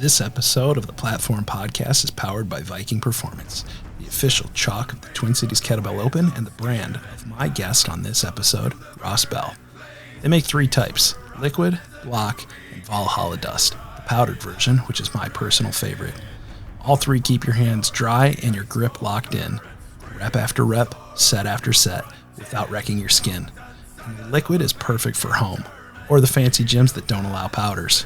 This episode of the Platform Podcast is powered by VIKN Performance, the official chalk of the Twin Cities Kettlebell Open and the brand of my guest on this episode, Ross Bell. They make three types: liquid, block, and Valhalla Dust, the powdered version, which is my personal favorite. All three keep your hands dry and your grip locked in, rep after rep, set after set, without wrecking your skin. And the liquid is perfect for home, or the fancy gyms that don't allow powders.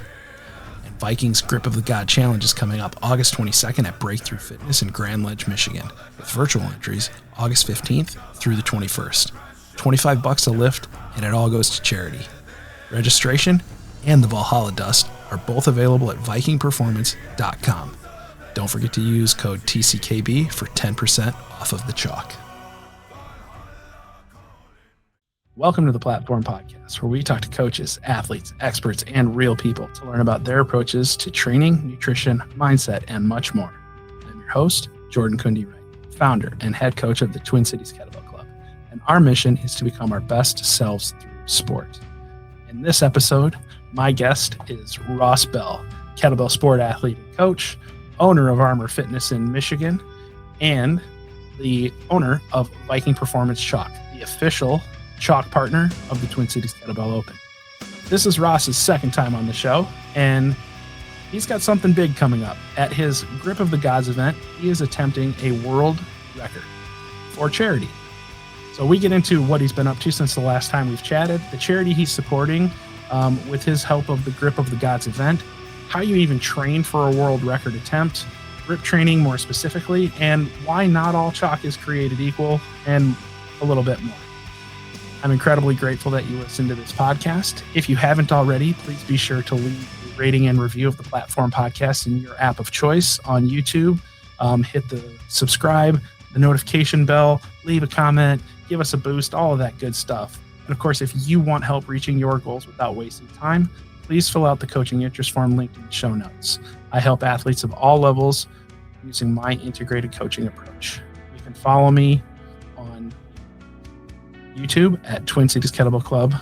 And VIKN's Grip of the God Challenge is coming up August 22nd at Breakthrough Fitness in Grand Ledge, Michigan, with virtual entries August 15th through the 21st. $25 a lift, and it all goes to charity. Registration and the Valhalla Dust are both available at VIKNperformance.com. Don't forget to use code TCKB for 10% off of the chalk. Welcome to the Platform Podcast, where we talk to coaches, athletes, experts, and real people to learn about their approaches to training, nutrition, mindset, and much more. I'm your host, Jordan Kundi-Wright, founder and head coach of the Twin Cities Kettlebell Club, and our mission is to become our best selves through sport. In this episode, my guest is Ross Bell, kettlebell sport athlete and coach, owner of Armor Fitness in Michigan, and the owner of VIKN Performance Chalk, the official chalk partner of the Twin Cities Kettlebell Open. This is Ross's second time on the show, and he's got something big coming up. At his Grip of the Gods event, he is attempting a world record for charity. So we get into what he's been up to since the last time we've chatted, the charity he's supporting with his help of the Grip of the Gods event, how you even train for a world record attempt, grip training more specifically, and why not all chalk is created equal, and a little bit more. I'm incredibly grateful that you listened to this podcast. If you haven't already, please be sure to leave a rating and review of the Platform Podcast in your app of choice on YouTube. Hit the subscribe, the notification bell, leave a comment, give us a boost, all of that good stuff. And of course, if you want help reaching your goals without wasting time, please fill out the coaching interest form linked in the show notes. I help athletes of all levels using my integrated coaching approach. You can follow me on YouTube at Twin Cities Kettlebell Club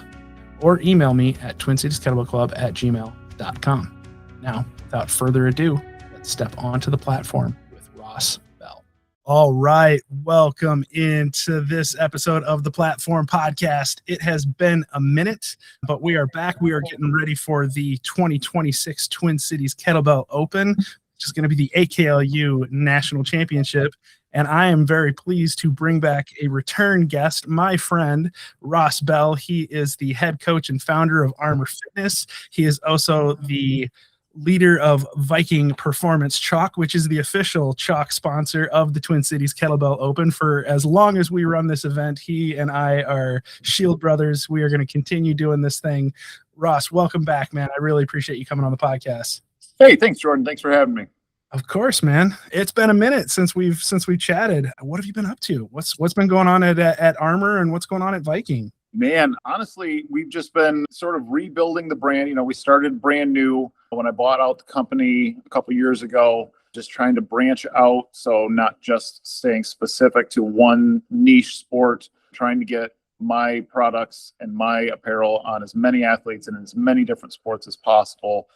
or email me at twincitieskettlebellclub@gmail.com. Now, without further ado, let's step onto the platform with Ross Bell. All right, welcome into this episode of the Platform Podcast. It has been a minute, but we are back. We are getting ready for the 2026 Twin Cities Kettlebell Open, which is going to be the AKLU National Championship. And I am very pleased to bring back a return guest, my friend, Ross Bell. He is the head coach and founder of Armor Fitness. He is also the leader of VIKN Performance Chalk, which is the official chalk sponsor of the Twin Cities Kettlebell Open. For as long as we run this event, he and I are shield brothers. We are going to continue doing this thing. Ross, welcome back, man. I really appreciate you coming on the podcast. Hey, thanks, Jordan. Thanks for having me. Of course, man. It's been a minute since we've chatted. What have you been up to? What's been going on at Armor, and what's going on at VIKN? Man, honestly, we've just been sort of rebuilding the brand. You know, we started brand new when I bought out the company a couple years ago, just trying to branch out. So not just staying specific to one niche sport, trying to get my products and my apparel on as many athletes and as many different sports as possible.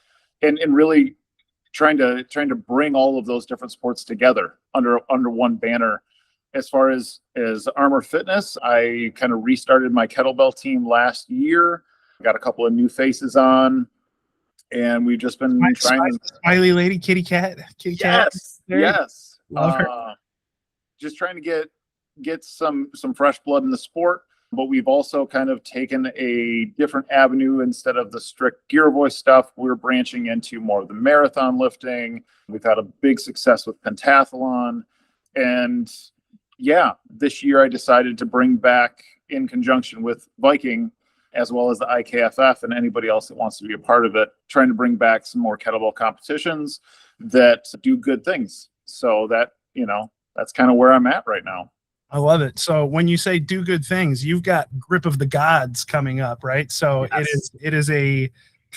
And really trying to bring all of those different sports together under one banner. As far as Armor Fitness, I kind of restarted my kettlebell team last year. Got a couple of new faces on, and we've just been trying to smiley lady, kitty cat. Yes. Love her. Just trying to get some fresh blood in the sport. But we've also kind of taken a different avenue. Instead of the strict Gear Voice stuff, we're branching into more of the marathon lifting. We've had a big success with pentathlon. And yeah, this year I decided to bring back, in conjunction with VIKN, as well as the IKFF and anybody else that wants to be a part of it, trying to bring back some more kettlebell competitions that do good things. So that, that's kind of where I'm at right now. I love it. So when you say do good things, you've got Grip of the Gods coming up, right? So yes. It is a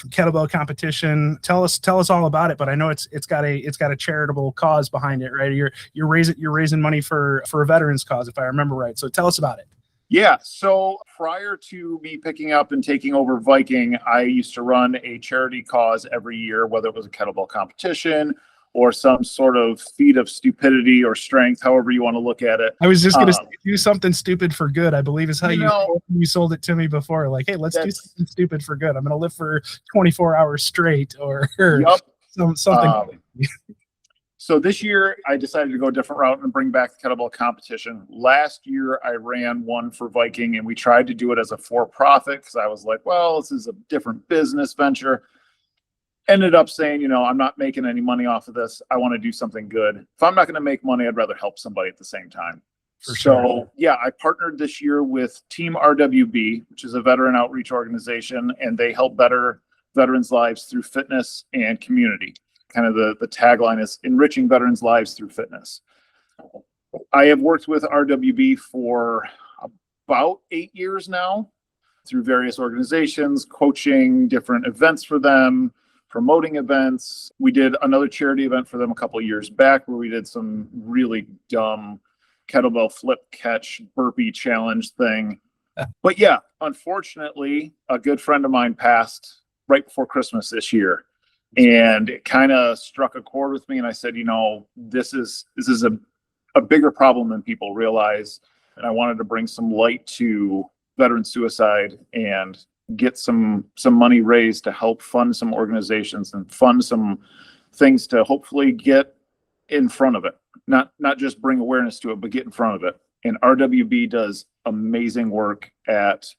kettlebell competition. Tell us all about it. But I know it's got a charitable cause behind it, right? You're raising money for a veterans cause, if I remember right. So tell us about it. Yeah. So prior to me picking up and taking over VIKN, I used to run a charity cause every year, whether it was a kettlebell competition or some sort of feat of stupidity or strength, however you want to look at it. I was just going to do something stupid for good, I believe is how you sold it to me before. Like, hey, let's do something stupid for good. I'm going to live for 24 hours straight or something. So this year I decided to go a different route and bring back the kettlebell competition. Last year I ran one for VIKN and we tried to do it as a for-profit because I was like, well, this is a different business venture. Ended up saying, I'm not making any money off of this. I want to do something good. If I'm not going to make money, I'd rather help somebody at the same time. Yeah, I partnered this year with Team RWB, which is a veteran outreach organization, and they help better veterans' lives through fitness and community. Kind of the tagline is enriching veterans' lives through fitness. I have worked with RWB for about 8 years now through various organizations, coaching different events for them, promoting events. We did another charity event for them a couple of years back where we did some really dumb kettlebell flip catch burpee challenge thing. But yeah, unfortunately, a good friend of mine passed right before Christmas this year. And it kind of struck a chord with me. And I said, this is a bigger problem than people realize. And I wanted to bring some light to veteran suicide and get some money raised to help fund some organizations and fund some things to hopefully get in front of it. Not just bring awareness to it, but get in front of it. And RWB does amazing work at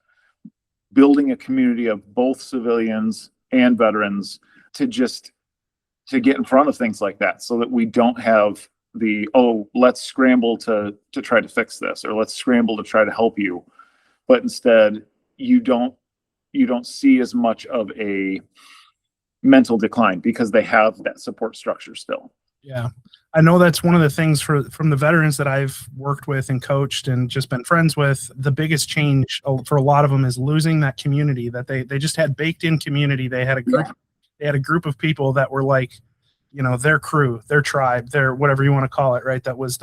building a community of both civilians and veterans to get in front of things like that so that we don't have let's scramble to try to fix this, or let's scramble to try to help you. But instead, you don't see as much of a mental decline because they have that support structure still. Yeah. I know that's one of the things from the veterans that I've worked with and coached and just been friends with. The biggest change for a lot of them is losing that community that they just had baked in community. They had a group. Yeah. They had a group of people that were like, their crew, their tribe, their whatever you want to call it, right? That was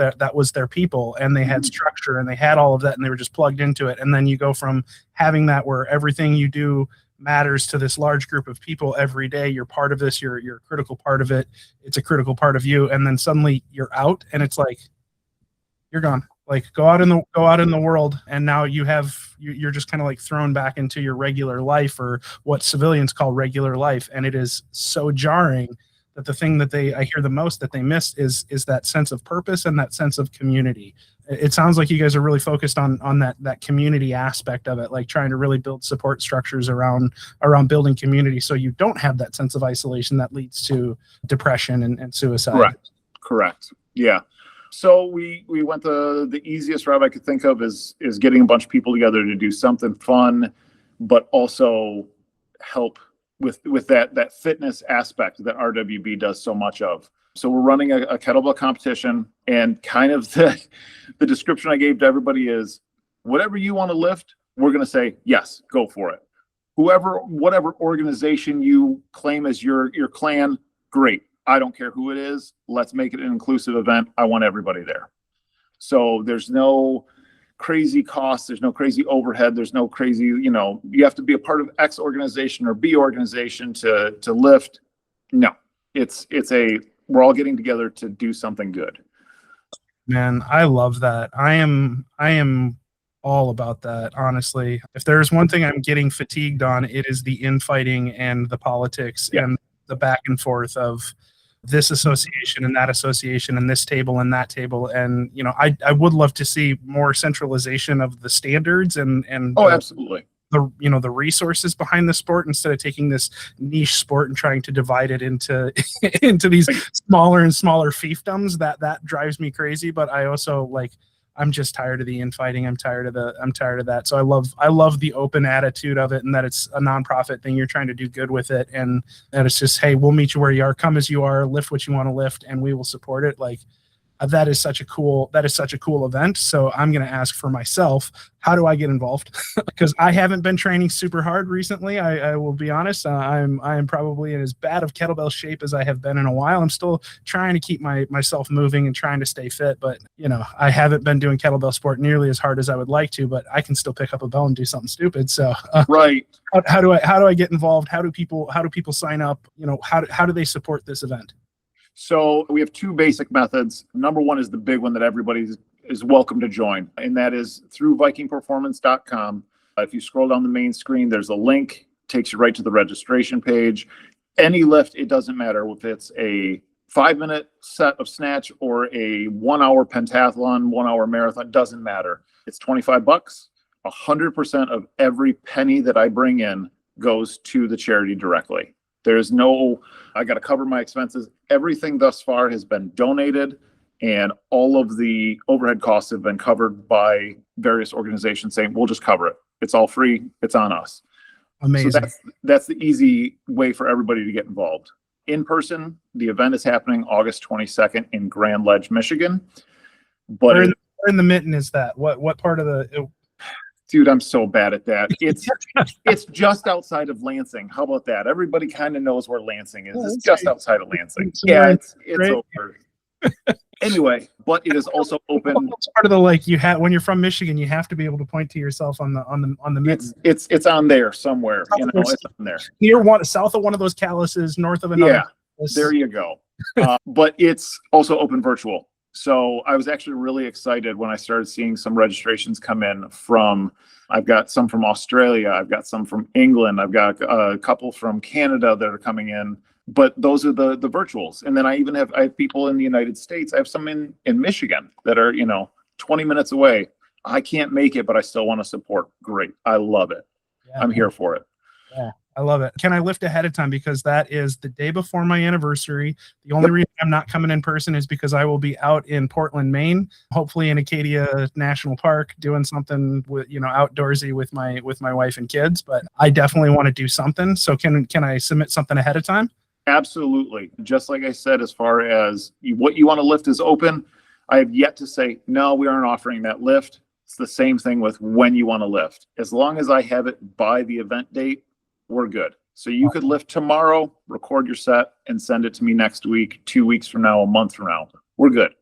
their people, and they had structure and they had all of that, and they were just plugged into it. And then you go from having that where everything you do matters to this large group of people every day. You're part of this. You're a critical part of it. It's a critical part of you. And then suddenly you're out, and it's like you're gone. Like go out in the world, and now you're just kind of like thrown back into your regular life, or what civilians call regular life. And it is so jarring that the thing that I hear the most that they miss is that sense of purpose and that sense of community. It sounds like you guys are really focused on that community aspect of it, like trying to really build support structures around building community, so you don't have that sense of isolation that leads to depression and suicide. Correct. Yeah. So we went the easiest route I could think of is getting a bunch of people together to do something fun, but also help with that fitness aspect that RWB does so much of. So we're running a kettlebell competition, and kind of the description I gave to everybody is, whatever you want to lift, we're going to say, yes, go for it. Whatever organization you claim as your clan, great. I don't care who it is. Let's make it an inclusive event. I want everybody there. So there's no crazy costs. There's no crazy overhead. There's no crazy, you have to be a part of X organization or B organization to lift. No, we're all getting together to do something good. Man, I love that. I am all about that, honestly. If there's one thing I'm getting fatigued on, it is the infighting and the politics and the back and forth of this association and that association and this table and that table. And, I would love to see more centralization of the standards and absolutely. The resources behind the sport, instead of taking this niche sport and trying to divide it into these smaller and smaller fiefdoms. That drives me crazy. But I also I'm just tired of the infighting. I'm tired of that. So I love the open attitude of it, and that it's a nonprofit thing. You're trying to do good with it, and that it's just, hey, we'll meet you where you are, come as you are, lift what you want to lift, and we will support it. that is such a cool event. So I'm going to ask for myself, how do I get involved? Because I haven't been training super hard recently. I will be honest. I am probably in as bad of kettlebell shape as I have been in a while. I'm still trying to keep myself moving and trying to stay fit, but I haven't been doing kettlebell sport nearly as hard as I would like to, but I can still pick up a bell and do something stupid. So right. How do I get involved? How do people sign up? How do they support this event? So we have two basic methods. Number one is the big one that everybody is welcome to join, and that is through VIKNperformance.com. If you scroll down the main screen, there's a link, takes you right to the registration page. Any lift, it doesn't matter if it's a 5-minute set of snatch or a 1-hour pentathlon, 1-hour marathon, doesn't matter. It's $25. 100% of every penny that I bring in goes to the charity directly. There's no, I got to cover my expenses. Everything thus far has been donated, and all of the overhead costs have been covered by various organizations saying, we'll just cover it. It's all free. It's on us. Amazing. So that's the easy way for everybody to get involved. In person, the event is happening August 22nd in Grand Ledge, Michigan. But where in the mitten is that? What part of the... Dude, I'm so bad at that. It's just outside of Lansing. How about that? Everybody kind of knows where Lansing is. It's just outside of Lansing. Yeah, it's over. Anyway, but it is also open. It's part of the when you're from Michigan, you have to be able to point to yourself on the mitten. It's on there somewhere. It's on there. Near south of one of those calluses, north of another. Yeah, there you go. But it's also open virtual. So I was actually really excited when I started seeing some registrations come in I've got some from Australia, I've got some from England, I've got a couple from Canada that are coming in, but those are the virtuals. And then I have people in the United States. I have some in Michigan that are, 20 minutes away. I can't make it, but I still want to support. Great. I love it. Yeah, I'm here for it. Yeah. I love it. Can I lift ahead of time? Because that is the day before my anniversary. The only reason I'm not coming in person is because I will be out in Portland, Maine, hopefully in Acadia National Park, doing something with, outdoorsy with my wife and kids. But I definitely want to do something. So can I submit something ahead of time? Absolutely. Just like I said, as far as what you want to lift is open. I have yet to say, no, we aren't offering that lift. It's the same thing with when you want to lift. As long as I have it by the event date, we're good. So you could lift tomorrow, record your set, and send it to me next week, 2 weeks from now, a month from now. We're good.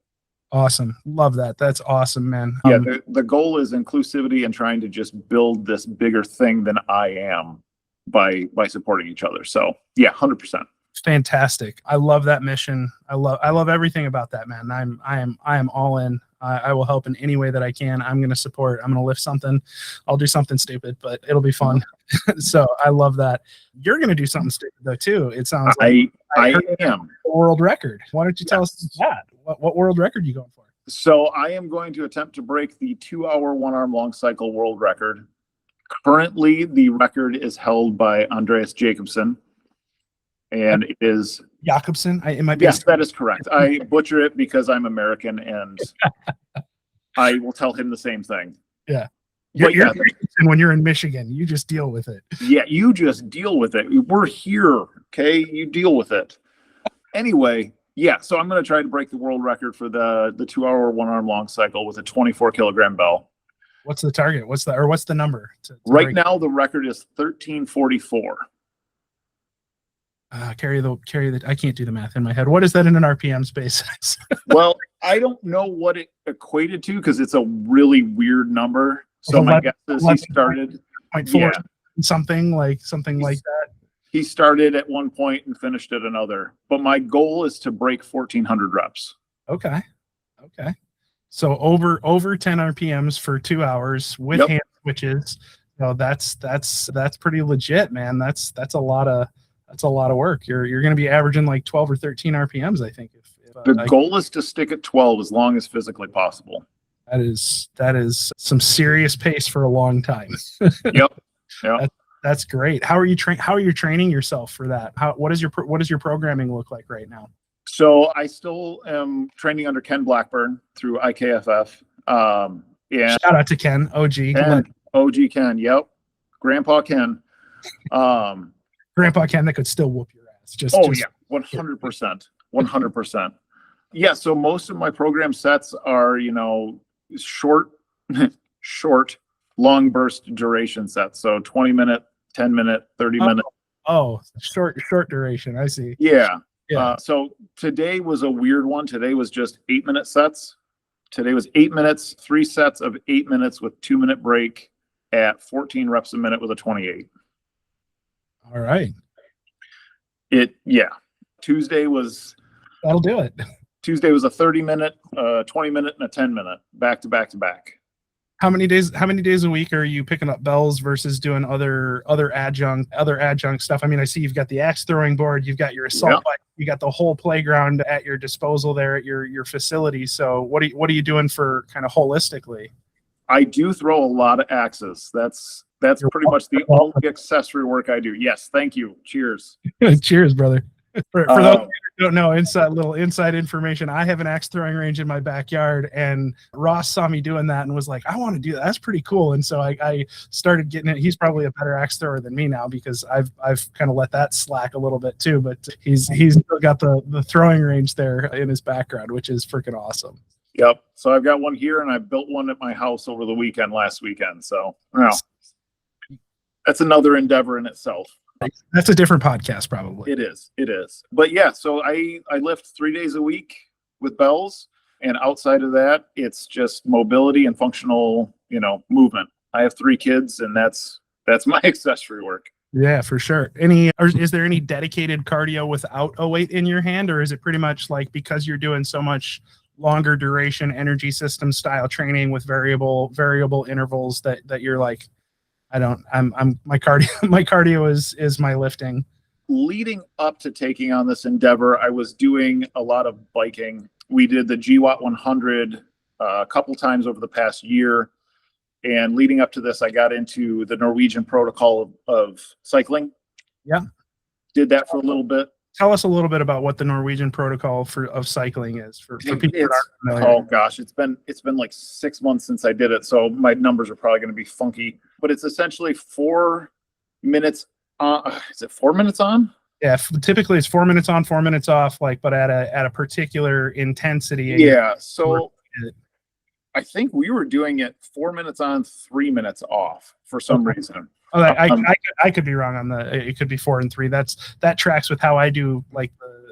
Awesome. Love that. That's awesome, man. Yeah, the goal is inclusivity and trying to just build this bigger thing than I am by supporting each other. So yeah, 100%. Fantastic. I love that mission. I love everything about that, man. I am all in. I will help in any way that I can. I'm going to support. I'm going to lift something. I'll do something stupid, but it'll be fun. So I love that. You're going to do something stupid though too. It sounds like I am a world record. Why don't you tell us that? What world record are you going for? So I am going to attempt to break the 2-hour 1-arm long cycle world record. Currently, the record is held by Andreas Jacobsen. And it is Jacobsen. It might be. Yes, that is correct. I butcher it because I'm American, and I will tell him the same thing. Yeah, you're when you're in Michigan, you just deal with it. Yeah, you just deal with it. We're here, okay? You deal with it. Anyway, yeah. So I'm going to try to break the world record for the 2-hour 1-arm long cycle with a 24-kilogram bell. What's the target? What's the number? Right now, the record is 1344. Carry the I can't do the math in my head. What is that in an RPM space? Well, I don't know what it equated to because it's a really weird number. So my guess is he started 0.4 something like that. He started at one point and finished at another. But my goal is to break 1,400 reps. Okay. So over 10 RPMs for 2 hours with hand switches. So that's pretty legit, man. That's a lot of work. You're going to be averaging like 12 or 13 RPMs, I think. The goal is to stick at 12 as long as physically possible. That is some serious pace for a long time. Yep. That's great. How are you training yourself for that? What does your programming look like right now? So I still am training under Ken Blackburn through IKFF. Shout out to Ken, OG. OG Ken. Yep. Grandpa Ken. Grandpa Ken that could still whoop your ass. Yeah, 100%. 100%. Yeah, so most of my program sets are, short, short, long burst duration sets. So 20-minute, 10-minute, 30-minute. Short duration. I see. Yeah. Yeah. So today was a weird one. Today was just 8-minute sets. Today was 8 minutes, 3 sets of 8 minutes with 2-minute break at 14 reps a minute with a 28. All right. That'll do it. Tuesday was a 30-minute, 20-minute, and a 10-minute back to back to back. How many days a week are you picking up bells versus doing other adjunct stuff? I mean, I see you've got the axe throwing board, you've got your assault bike, you got the whole playground at your disposal there at your facility. So what are you doing for kind of holistically? I do throw a lot of axes. That's pretty much the only accessory work I do. Yes, thank you. Cheers. Cheers, brother. For those who don't know, inside information, I have an axe throwing range in my backyard, and Ross saw me doing that and was like, I want to do that. That's pretty cool. And so I started getting it. He's probably a better axe thrower than me now because I've kind of let that slack a little bit too, but he's still got the throwing range there in his background, which is freaking awesome. Yep. So I've got one here, and I built one at my house over the weekend last weekend. So that's another endeavor in itself. That's a different podcast, probably. It is. But yeah, so I lift 3 days a week with bells, and outside of that, it's just mobility and functional, movement. I have 3 kids, and that's my accessory work. Yeah, for sure. Is there any dedicated cardio without a weight in your hand, or is it pretty much like because you're doing so much longer duration energy system style training with variable intervals that you're like, my cardio is my lifting. Leading up to taking on this endeavor, I was doing a lot of biking. We did the GWAT 100 a couple times over the past year. And leading up to this, I got into the Norwegian protocol of cycling. Yeah. Did that for a little bit. Tell us a little bit about what the Norwegian protocol of cycling is for people that aren't familiar. Oh gosh, it's been like 6 months since I did it, so my numbers are probably going to be funky. But it's essentially 4 minutes on. Is it 4 minutes on? Yeah, typically it's 4 minutes on, 4 minutes off, but at a particular intensity. Yeah, so I think we were doing it 4 minutes on, 3 minutes off for some reason. Oh, I could be wrong on it could be 4 and 3. That tracks with how I do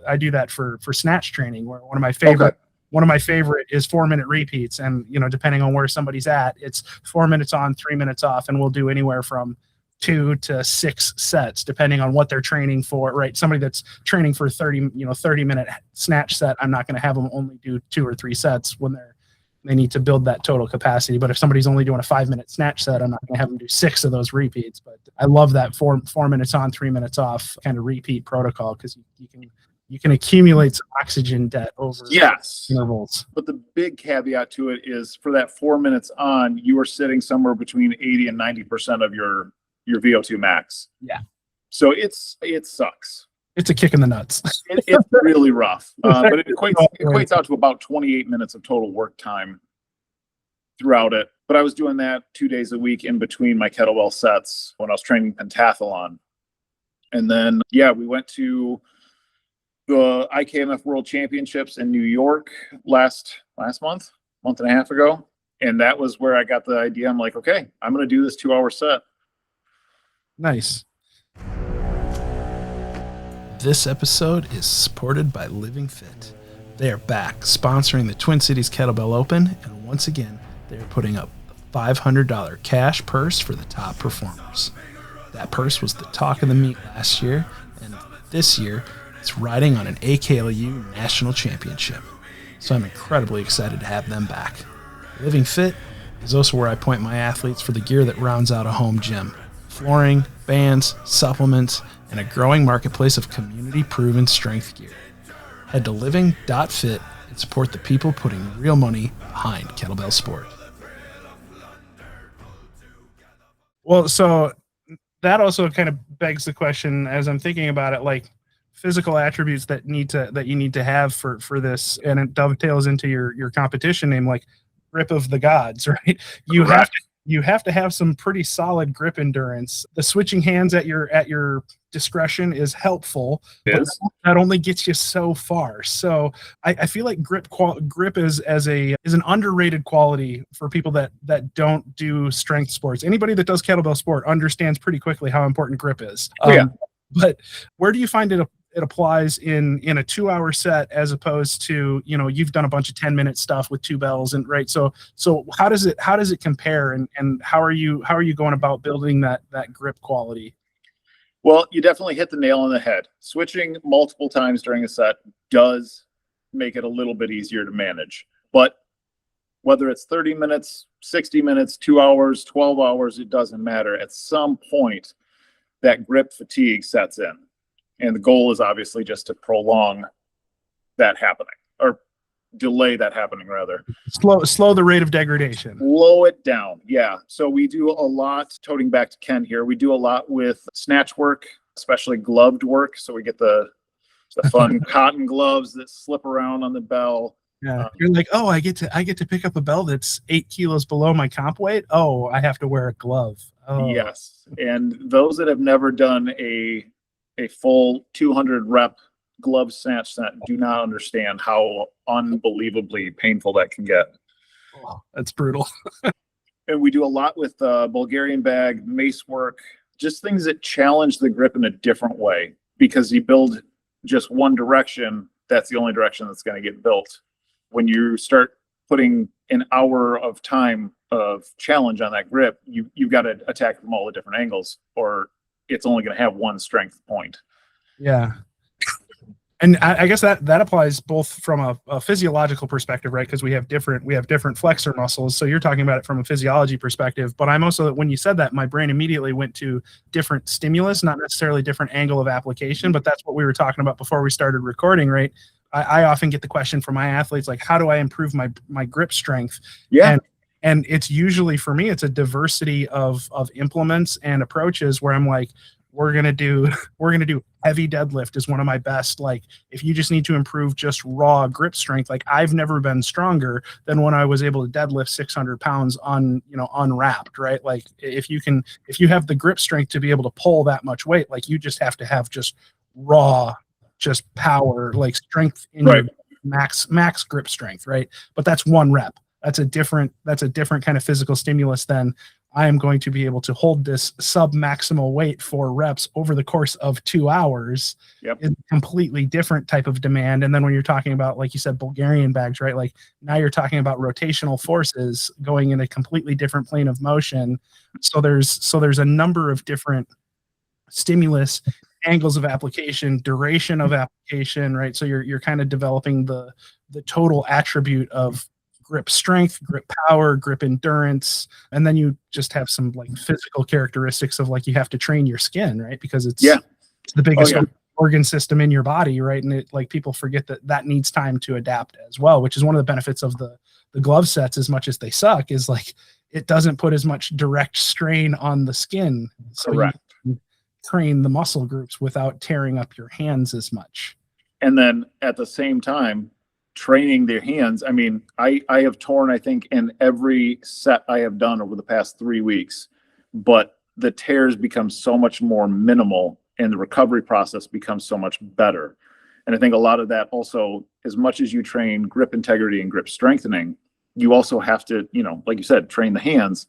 I do that for snatch training, where one of my favorite is 4 minute repeats. And, depending on where somebody's at, it's 4 minutes on, 3 minutes off. And we'll do anywhere from 2 to 6 sets, depending on what they're training for, right? Somebody that's training for 30-minute snatch set, I'm not going to have them only do 2 or 3 sets when they need to build that total capacity. But if somebody's only doing a 5-minute snatch set, I'm not going to have them do 6 of those repeats. But I love that 4 minutes on, 3 minutes off kind of repeat protocol, because you can accumulate some oxygen debt over intervals. But the big caveat to it is, for that 4 minutes on, you are sitting somewhere between 80 and 90% of your VO2 max. Yeah. So it sucks. It's a kick in the nuts. It's really rough, but it equates out to about 28 minutes of total work time throughout it. But I was doing that 2 days a week in between my kettlebell sets when I was training pentathlon. And then, we went to the IKFF World Championships in New York last month and a half ago. And that was where I got the idea. I'm like, okay, I'm going to do this 2-hour set. Nice. This episode is supported by Living.Fit. They are back sponsoring the Twin Cities Kettlebell Open, and once again, they are putting up a $500 cash purse for the top performers. That purse was the talk of the meet last year, and this year, it's riding on an AKLU national championship. So I'm incredibly excited to have them back. Living.Fit is also where I point my athletes for the gear that rounds out a home gym. Flooring, bands, supplements, and a growing marketplace of community-proven strength gear. Head to Living.Fit and support the people putting real money behind kettlebell sport. Well, so that also kind of begs the question, as I'm thinking about it, physical attributes that you need to have for this, and it dovetails into your competition name, grip of the gods, right? you have to have some pretty solid grip endurance. The switching hands at your discretion is helpful, but that only gets you so far. So I feel like grip is an underrated quality for people that don't do strength sports. Anybody that does kettlebell sport understands pretty quickly how important grip is. But where do you find it applies in a 2-hour set as opposed to, you've done a bunch of 10-minute stuff with 2 bells, and right? So how does it compare, and how are you going about building that grip quality? Well, you definitely hit the nail on the head. Switching multiple times during a set does make it a little bit easier to manage. But whether it's 30 minutes, 60 minutes, 2 hours, 12 hours, it doesn't matter. At some point, that grip fatigue sets in. And the goal is obviously just to prolong that happening, or delay that happening, rather. Slow the rate of degradation. Slow it down. Yeah. So we do a lot, toting back to Ken here, we do a lot with snatch work, especially gloved work. So we get the fun cotton gloves that slip around on the bell. Yeah. You're like, oh, I get to pick up a bell that's 8 kilos below my comp weight. Oh, I have to wear a glove. Oh. Yes. And those that have never done a full 200 rep glove snatch set do not understand how unbelievably painful that can get. Oh, that's brutal. And we do a lot with Bulgarian bag, mace work, just things that challenge the grip in a different way, because you build just one direction, that's the only direction that's going to get built. When you start putting an hour of time of challenge on that grip, you've got to attack from all the different angles, or it's only going to have one strength point. Yeah. And I guess that applies both from a physiological perspective, right? Because we have different flexor muscles. So you're talking about it from a physiology perspective, but I'm also, when you said that, my brain immediately went to different stimulus, not necessarily different angle of application, but that's what we were talking about before we started recording, right? I often get the question from my athletes, like, how do I improve my grip strength? Yeah. And it's usually, for me, it's a diversity of implements and approaches where I'm like, we're gonna do heavy deadlift is one of my best. Like, if you just need to improve just raw grip strength, like, I've never been stronger than when I was able to deadlift 600 pounds unwrapped, right? Like, if you have the grip strength to be able to pull that much weight, like, you just have to have just raw, just power, like strength in your max grip strength, right? But that's one rep. That's a different kind of physical stimulus than I am going to be able to hold this sub-maximal weight for reps over the course of 2 hours. Yep. Is a completely different type of demand. And then when you're talking about, like you said, Bulgarian bags, right? Like, now you're talking about rotational forces going in a completely different plane of motion. So there's a number of different stimulus, angles of application, duration of application, right? So you're kind of developing the total attribute of grip strength, grip power, grip endurance, and then you just have some like physical characteristics of, like, you have to train your skin, right? Because it's the biggest organ system in your body, right? And it, like, people forget that needs time to adapt as well, which is one of the benefits of the glove sets, as much as they suck, is like, it doesn't put as much direct strain on the skin. So you can train the muscle groups without tearing up your hands as much. And then at the same time, training their hands. I mean, I have torn, I think, in every set I have done over the past 3 weeks, but the tears become so much more minimal and the recovery process becomes so much better. And I think a lot of that also, as much as you train grip integrity and grip strengthening, you also have to, like you said, train the hands.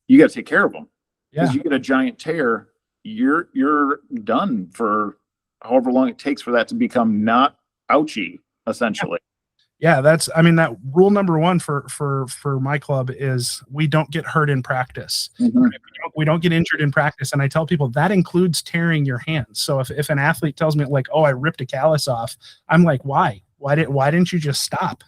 You got to take care of them. Because you get a giant tear, you're done for however long it takes for that to become not ouchy, essentially. Yeah, that rule number one for my club is we don't get hurt in practice. Mm-hmm. We don't get injured in practice. And I tell people that includes tearing your hands. So if an athlete tells me, like, oh, I ripped a callus off, I'm like, why didn't you just stop?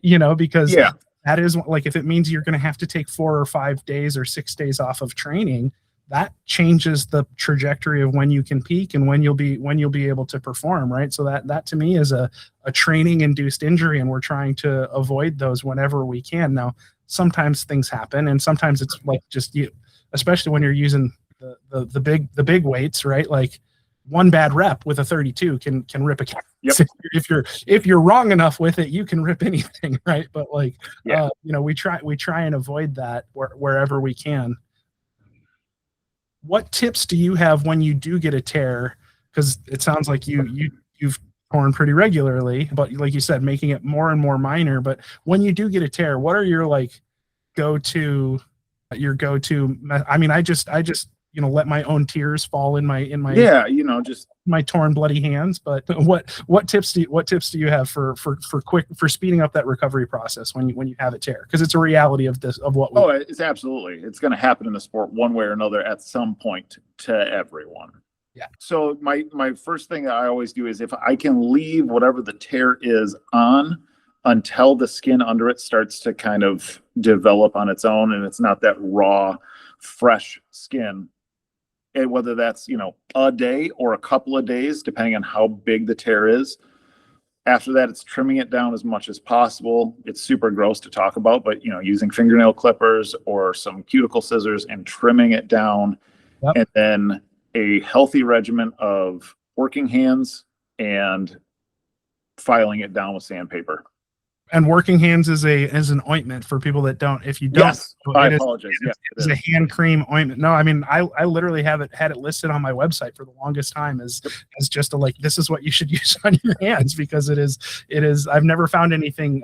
Because that is, like, if it means you're going to have to take 4 or 5 days or 6 days off of training, that changes the trajectory of when you can peak and when you'll be able to perform, right? So that to me is a training induced injury, and we're trying to avoid those whenever we can. Now, sometimes things happen, and sometimes it's like just you, especially when you're using the big weights, right? Like, one bad rep with a 32 can rip a calf. Yep. If you're wrong enough with it, you can rip anything, right? But like, Yeah. we try and avoid that wherever we can. What tips do you have when you do get a tear? Because it sounds like you've torn pretty regularly, but like you said, making it more and more minor. But when you do get a tear, what are your like go-to? I mean, I just let my own tears fall in my just my torn bloody hands. But what tips do you have for speeding up that recovery process when you have a tear? Because it's a reality of what it's going to happen in the sport one way or another at some point to everyone. Yeah. So my first thing that I always do is if I can leave whatever the tear is on until the skin under it starts to kind of develop on its own and it's not that raw, fresh skin. And whether that's, a day or a couple of days, depending on how big the tear is. After that, it's trimming it down as much as possible. It's super gross to talk about, but, using fingernail clippers or some cuticle scissors and trimming it down. Yep. And then a healthy regimen of working hands and filing it down with sandpaper. And working hands is an ointment for people that don't. If you don't, yes, I apologize. It's a hand cream ointment. No, I mean I literally had it listed on my website for the longest time as just this is what you should use on your hands because it is. I've never found anything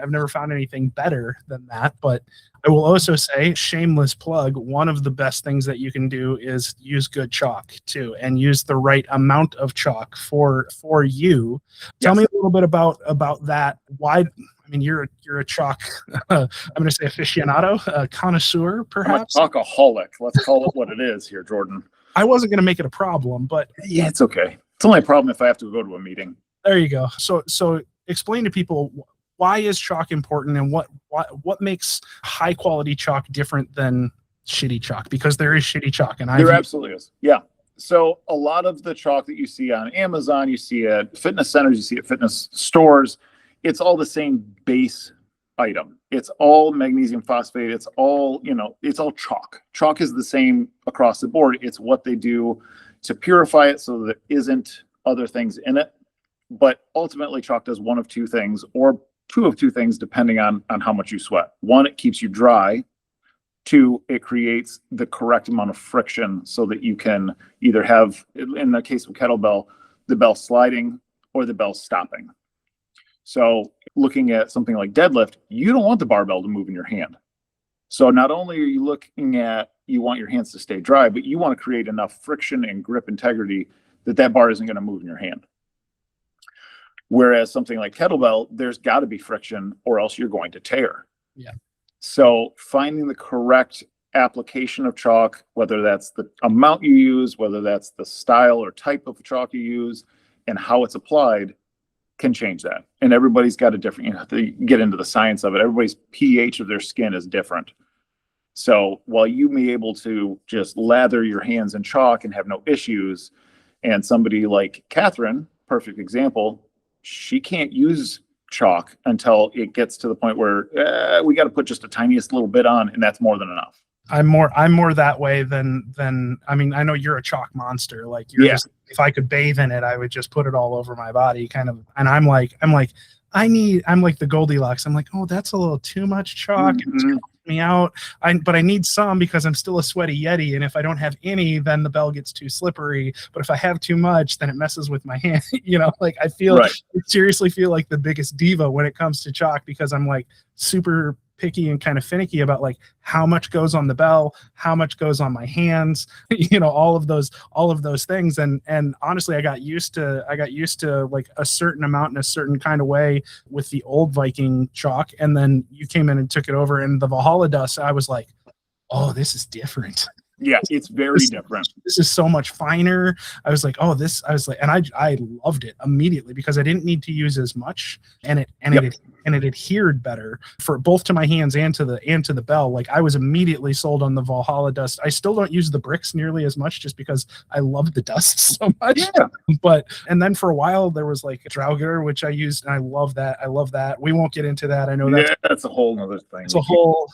better than that. But I will also say, shameless plug, one of the best things that you can do is use good chalk too, and use the right amount of chalk for you. Tell me a little bit about that. Why? I mean, you're a chalk, I'm going to say aficionado, a connoisseur, perhaps? I'm a chalkaholic. Let's call it what it is here, Jordan. I wasn't going to make it a problem, but... Yeah, it's okay. It's only a problem if I have to go to a meeting. There you go. So explain to people, why is chalk important and what makes high-quality chalk different than shitty chalk? Because there is shitty chalk. And there absolutely is, yeah. So a lot of the chalk that you see on Amazon, you see at fitness centers, you see at fitness stores, it's all the same base item. It's all magnesium phosphate. It's all, it's all chalk. Chalk is the same across the board. It's what they do to purify it so that there isn't other things in it. But ultimately, chalk does one of two things, or two of two things, depending on how much you sweat. One, it keeps you dry. Two, it creates the correct amount of friction so that you can either have, in the case of kettlebell, the bell sliding or the bell stopping. So looking at something like deadlift, you don't want the barbell to move in your hand. So not only are you looking at, you want your hands to stay dry, but you want to create enough friction and grip integrity that bar isn't going to move in your hand. Whereas something like kettlebell, there's got to be friction or else you're going to tear. Yeah. So finding the correct application of chalk, whether that's the amount you use, whether that's the style or type of chalk you use, and how it's applied, can change that. And everybody's got a different, you have to get into the science of it. Everybody's pH of their skin is different. So while you may be able to just lather your hands in chalk and have no issues, and somebody like Catherine, perfect example, she can't use chalk until it gets to the point where we got to put just the tiniest little bit on, and that's more than enough. I'm more that way than I mean, I know you're a chalk monster. Like you're just, if I could bathe in it, I would just put it all over my body kind of. And I'm like I'm like the Goldilocks. I'm like, oh, that's a little too much chalk. Mm-hmm. It's me out. But I need some because I'm still a sweaty Yeti. And if I don't have any, then the bell gets too slippery. But if I have too much, then it messes with my hand. Like I seriously feel like the biggest diva when it comes to chalk because I'm like super picky and kind of finicky about like how much goes on the bell, how much goes on my hands, all of those things. And honestly, I got used to like a certain amount in a certain kind of way with the old VIKN chalk. And then you came in and took it over, and the Valhalla Dust, I was like, oh, this is different. Yeah, it's very different. This is so much finer. I was like, and I loved it immediately because I didn't need to use as much, and it adhered better for both to my hands and to the bell. Like I was immediately sold on the Valhalla Dust. I still don't use the bricks nearly as much just because I love the dust so much. Yeah. And then for a while there was like Draugr, which I used, and I love that. We won't get into that. I know that's a whole nother thing. It's a whole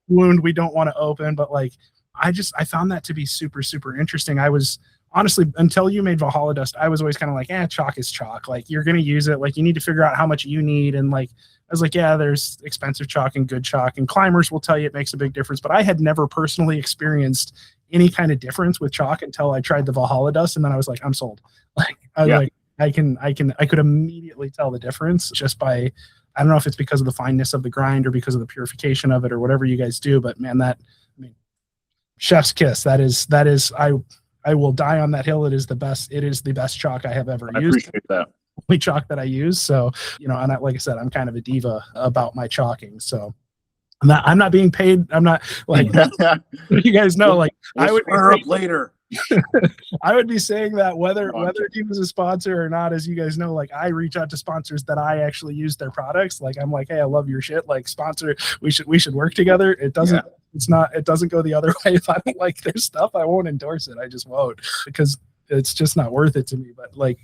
wound we don't want to open, but like I found that to be super, super interesting. I was honestly, until you made Valhalla Dust, I was always kind of like, chalk is chalk. Like, you're going to use it. Like, you need to figure out how much you need. And like, I was like, yeah, there's expensive chalk and good chalk, and climbers will tell you it makes a big difference. But I had never personally experienced any kind of difference with chalk until I tried the Valhalla Dust. And then I was like, I'm sold. Like, I was like, I could immediately tell the difference just by, I don't know if it's because of the fineness of the grind or because of the purification of it or whatever you guys do, but man, chef's kiss. That is, I will die on that hill. It is the best chalk I have ever used. I appreciate that. Only chalk that I use. So, and like I said, I'm kind of a diva about my chalking. So I'm not being paid. I'm not like, you guys know, like we'll I would square up later. I would be saying that whether he was a sponsor or not, as you guys know, like I reach out to sponsors that I actually use their products. Like I'm like, hey, I love your shit. Like sponsor, we should work together. It doesn't, it doesn't go the other way. If I don't like their stuff, I won't endorse it. I just won't, because it's just not worth it to me. But like,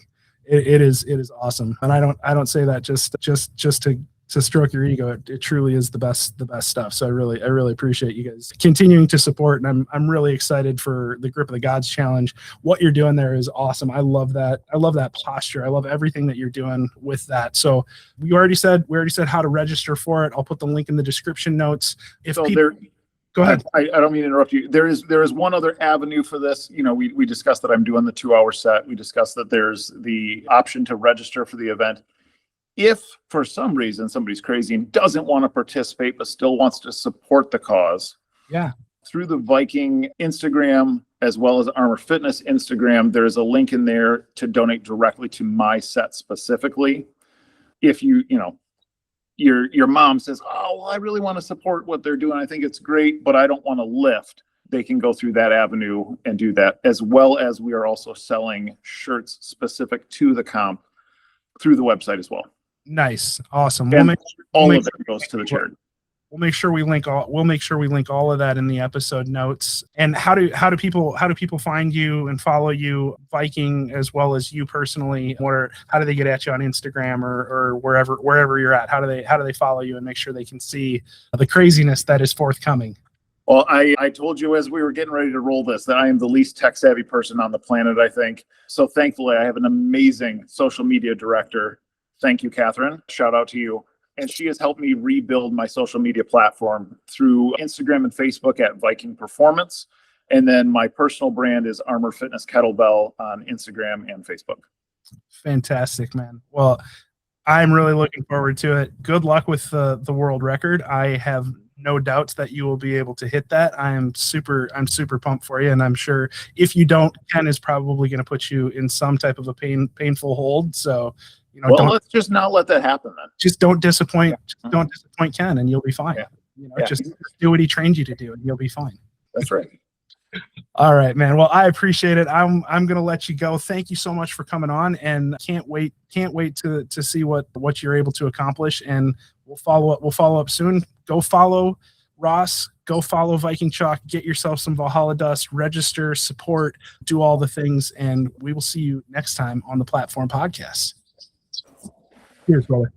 it is awesome. And I don't say that just to stroke your ego. It truly is the best stuff. So I really appreciate you guys continuing to support, and I'm really excited for the Grip of the Gods challenge. What you're doing there is awesome. I love that. I love that posture. I love everything that you're doing with that. So we already said how to register for it. I'll put the link in the description notes. Go ahead. I don't mean to interrupt you. There is one other avenue for this. We discussed that I'm doing the 2-hour set. We discussed that there's the option to register for the event. If for some reason somebody's crazy and doesn't want to participate but still wants to support the cause, through the VIKN Instagram as well as Armor Fitness Instagram, there's a link in there to donate directly to my set specifically. If your mom says, oh, well, I really want to support what they're doing, I think it's great, but I don't want to lift, they can go through that avenue and do that, as well as we are also selling shirts specific to the comp through the website as well. Nice. Awesome. All of it goes to the charity. We'll make sure we link all of that in the episode notes. And how do people find you and follow you, VIKN, as well as you personally? How do they get at you on Instagram or wherever you're at? How do they follow you and make sure they can see the craziness that is forthcoming? Well, I told you as we were getting ready to roll this that I am the least tech savvy person on the planet, I think. So thankfully I have an amazing social media director. Thank you, Catherine. Shout out to you. And she has helped me rebuild my social media platform through Instagram and Facebook at VIKN Performance. And then my personal brand is Armor Fitness Kettlebell on Instagram and Facebook. Fantastic, man. Well, I'm really looking forward to it. Good luck with the world record. I have no doubts that you will be able to hit that. I'm super pumped for you. And I'm sure if you don't, Ken is probably going to put you in some type of a painful hold. So, let's just not let that happen then. Just don't disappoint. Just don't disappoint Ken, and you'll be fine. Just do what he trained you to do, and you'll be fine. That's right. All right, man. Well, I appreciate it. I'm gonna let you go. Thank you so much for coming on, and can't wait to see what you're able to accomplish. And we'll follow up soon. Go follow Ross. Go follow VIKN Chalk. Get yourself some Valhalla Dust. Register, support, do all the things, and we will see you next time on the Platform Podcast. Cheers, brother.